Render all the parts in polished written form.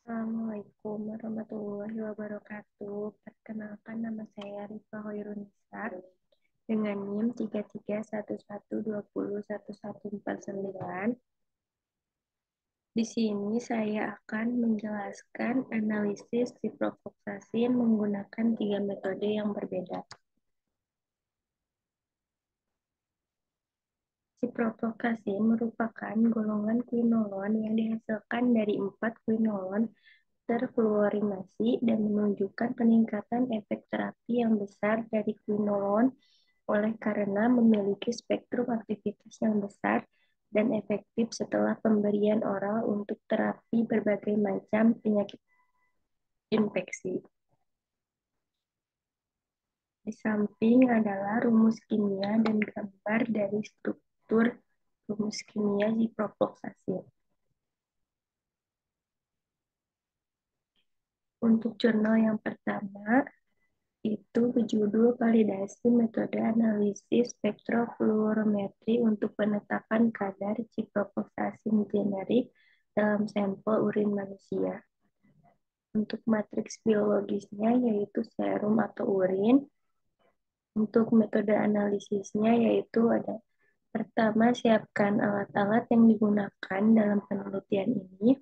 Assalamualaikum warahmatullahi wabarakatuh. Perkenalkan, nama saya Rifa Hoirunisa dengan NIM 3311201149. Di sini saya akan menjelaskan analisis ciprofloxacin menggunakan tiga metode yang berbeda. Ciprofloxacin merupakan golongan quinolon yang dihasilkan dari 4 quinolon terfluorinasi dan menunjukkan peningkatan efek terapi yang besar dari quinolon oleh karena memiliki spektrum aktivitas yang besar dan efektif setelah pemberian oral untuk terapi berbagai macam penyakit infeksi. Di samping adalah rumus kimia dan gambar dari struktur rumus kimia ciprofloxacin. Untuk jurnal yang pertama, itu berjudul validasi metode analisis spektrofluorometri untuk penetapan kadar ciprofloxacin generik dalam sampel urin manusia. Untuk matriks biologisnya yaitu serum atau urin. Untuk metode analisisnya yaitu ada pertama, siapkan alat-alat yang digunakan dalam penelitian ini: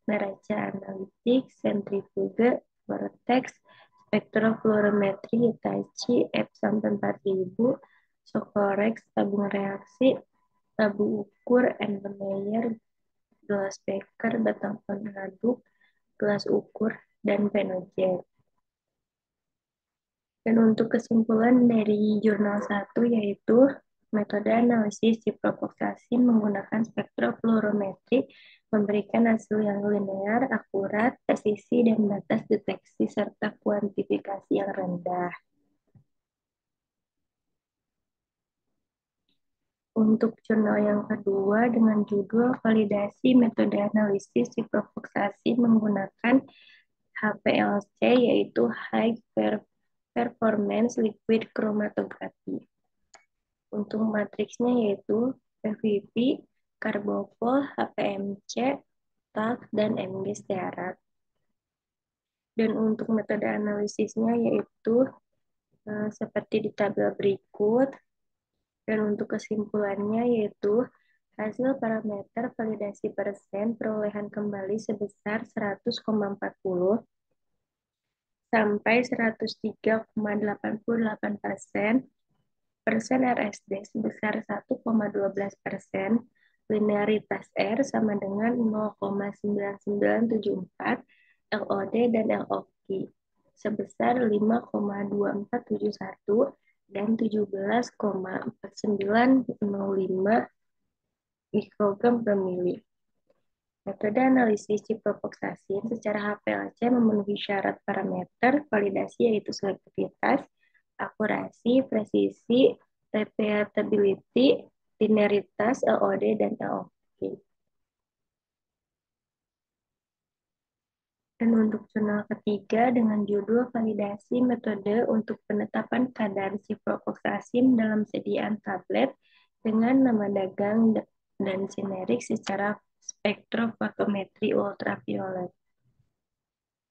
neraca analitik, sentrifuge, vortex, spektrofluorometri, Hitachi, F-4000, Socorex, tabung reaksi, tabung ukur, Erlenmeyer, gelas beker, batang pengaduk, gelas ukur, dan penojet. Dan untuk kesimpulan dari jurnal 1 yaitu metode analisis ciprofloxacin menggunakan spektrofluorometri memberikan hasil yang linear, akurat, presisi, dan batas deteksi serta kuantifikasi yang rendah. Untuk jurnal yang kedua dengan judul validasi metode analisis ciprofloxacin menggunakan HPLC yaitu High Performance Liquid Chromatography. Untuk matriksnya yaitu PVP, Carbopol, HPMC, TAC, dan MG syarat. Dan untuk metode analisisnya yaitu seperti di tabel berikut. Dan untuk kesimpulannya yaitu hasil parameter validasi persen perolehan kembali sebesar 100,40 sampai 103,88%, persen RSD sebesar 1,12%, linearitas R sama dengan 0,9974, LOD dan LOQ sebesar 5,2471 dan 17,4905 mikrogram per mili. Metode analisis ciprofloxacin secara HPLC memenuhi syarat parameter validasi yaitu selektivitas, akurasi, presisi, repeatability, linearitas, LOD, dan LOQ. Dan untuk jurnal ketiga dengan judul validasi metode untuk penetapan kadar ciprofloxacin dalam sediaan tablet dengan nama dagang dan generik secara spektrofotometri ultraviolet.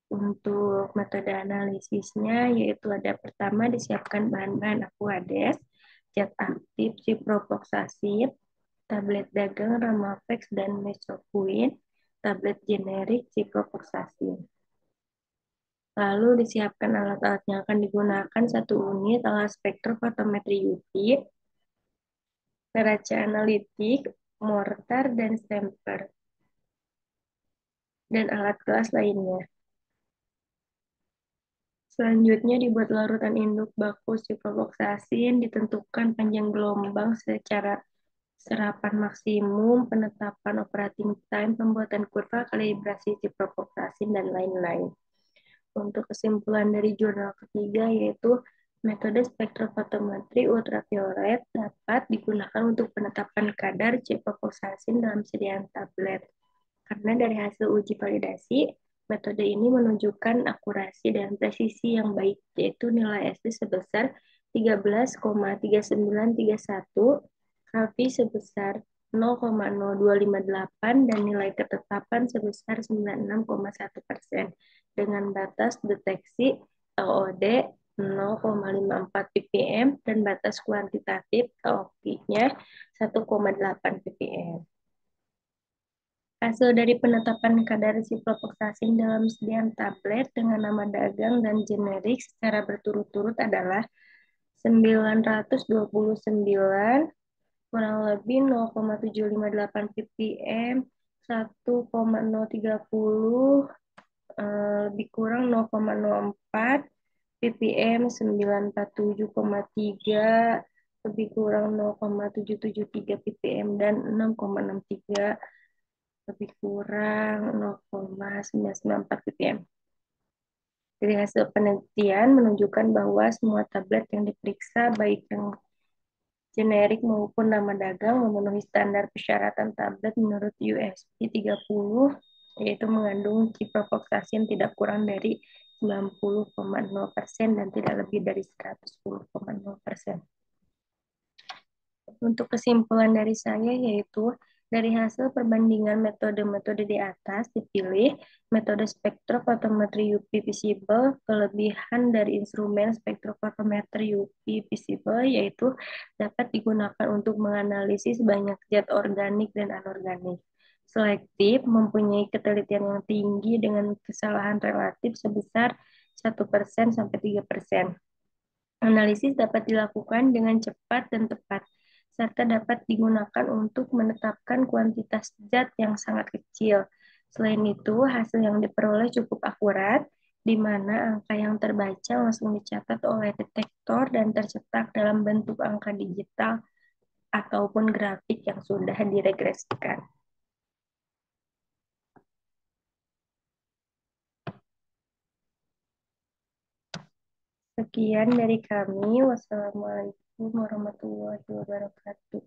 Untuk metode analisisnya yaitu ada pertama disiapkan bahan-bahan Aquades, zat aktif ciprofloxacin, tablet dagang Ramavex dan Mesoquin, tablet generik ciprofloxacin. Lalu disiapkan alat-alat yang akan digunakan: satu unit alat spektrofotometri UV, neraca analitik, mortar, dan stamper, dan alat kelas lainnya. Selanjutnya dibuat larutan induk baku ciprofloxacin, ditentukan panjang gelombang secara serapan maksimum, penetapan operating time, pembuatan kurva kalibrasi ciprofloxacin, dan lain-lain. Untuk kesimpulan dari jurnal ketiga yaitu metode spektrofotometri ultraviolet dapat digunakan untuk penetapan kadar ciprofloxacin dalam sediaan tablet. Karena dari hasil uji validasi, metode ini menunjukkan akurasi dan presisi yang baik, yaitu nilai SD sebesar 13,3931, Calvi sebesar 0,0258 dan nilai ketetapan sebesar 96,1% dengan batas deteksi LOD 0,54 ppm dan batas kuantitatif LOQ-nya 1,8 ppm. Hasil dari penetapan kadar ciprofloxacin dalam sediaan tablet dengan nama dagang dan generik secara berturut-turut adalah 929 kurang lebih 0,758 ppm, 1,030 lebih kurang 0,04 ppm, 947,3 lebih kurang 0,773 ppm, dan 6,63 lebih kurang 0,994 ppm. Dari hasil penelitian menunjukkan bahwa semua tablet yang diperiksa, baik yang generik maupun nama dagang, memenuhi standar persyaratan tablet menurut USP 30, yaitu mengandung ciprofloxacin tidak kurang dari 90,0% dan tidak lebih dari 110,0%. Untuk kesimpulan dari saya yaitu dari hasil perbandingan metode-metode di atas dipilih metode spektrofotometri UV visible. Kelebihan dari instrumen spektrofotometri UV visible yaitu dapat digunakan untuk menganalisis banyak zat organik dan anorganik. Selektif, mempunyai ketelitian yang tinggi dengan kesalahan relatif sebesar 1% sampai 3%. Analisis dapat dilakukan dengan cepat dan tepat, serta dapat digunakan untuk menetapkan kuantitas zat yang sangat kecil. Selain itu, hasil yang diperoleh cukup akurat, di mana angka yang terbaca langsung dicatat oleh detektor dan tercetak dalam bentuk angka digital ataupun grafik yang sudah diregresikan. Sekian dari kami. Wassalamualaikum warahmatullahi wabarakatuh.